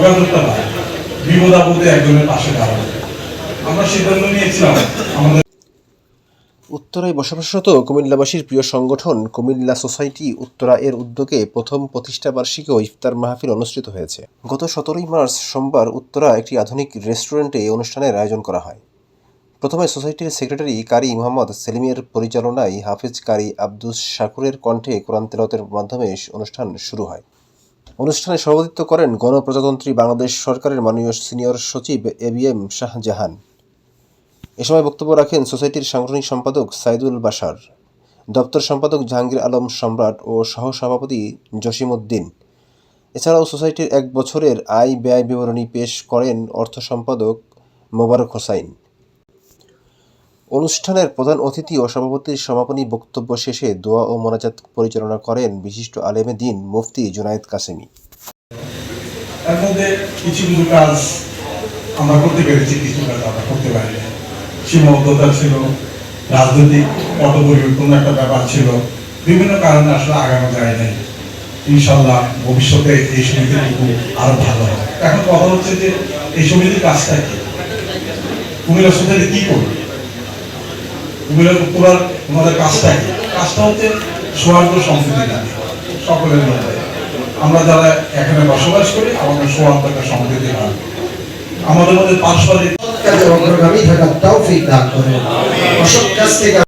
যোগাযোগটা পায়, বিপদ আপদে একজনের পাশে দাঁড়ানো। আমরা সিদ্ধান্ত নিয়েছিলাম আমাদের উত্তরায় বসবাসরত কুমিল্লাবাসীর প্রিয় সংগঠন কুমিল্লা সোসাইটি উত্তরা এর উদ্যোগে প্রথম প্রতিষ্ঠাবার্ষিকী ও ইফতার মাহফিল অনুষ্ঠিত হয়েছে। গত 17 মার্চ সোমবার উত্তরা একটি আধুনিক রেস্টুরেন্টে এই অনুষ্ঠানের আয়োজন করা হয়। প্রথমে সোসাইটির সেক্রেটারি কারি মোহাম্মদ সেলিমের পরিচালনায় হাফেজ কারি আব্দুস শাকুরের কণ্ঠে কোরআন তেলাওয়াতের মাধ্যমে অনুষ্ঠান শুরু হয়। অনুষ্ঠানে সভাপতিত্ব করেন গণপ্রজাতন্ত্রী বাংলাদেশ সরকারের মাননীয় সিনিয়র সচিব ABM শাহজাহান। এ সময় বক্তব্য রাখেন সোসাইটির সাংগঠনিক সম্পাদক সাইদুল বাশার, দপ্তর সম্পাদক জাহাঙ্গীর আলম সম্রাট ও সহ-সভাপতি জসিম উদ্দিন। এছাড়াও সোসাইটির 1 বছরের আয় ব্যয় বিবরণী পেশ করেন অর্থ সম্পাদক মোবারক হোসাইন। অনুষ্ঠানের প্রধান অতিথি ও সভাপতির সমাপনী বক্তব্য শেষে দোয়া ও মোনাজাত পরিচালনা করেন বিশিষ্ট আলেমে দ্বীন মুফতি জুনায়েদ কাসেমি। এর মধ্যে কিছু কিছু কাজ আমরা করতে পেরেছি, কিছু কাজ আমরা করতে পারিনি। সীমাবদ্ধতা ছিল, রাজনৈতিক পট পরিবর্তন একটা ব্যাপার ছিল, বিভিন্ন কারণে আসলে আগানো যায় নাই। ইনশাল্লাহ ভবিষ্যতে এই সমিতিটুকু আরো ভালো হবে। এখন কথা হচ্ছে যে এই সমিতির কাজটা কি, কুমিল্লা সোসাইটি কি করবে, কুমিল্লা উত্তরার ওনাদের কাজটা কি? কাজটা হচ্ছে সৌহার্দ্য সম্প্রীতি দাবি সকলের মধ্যে। আমরা যারা এখানে বসবাস করি আমাদের সৌহার্দ্য একটা সম্প্রীতি দাবি, আমাদের মধ্যে পারস্পরিক অগ্রগামী থাকার তৌফিক দান করেন। অসৎ কাজ থেকে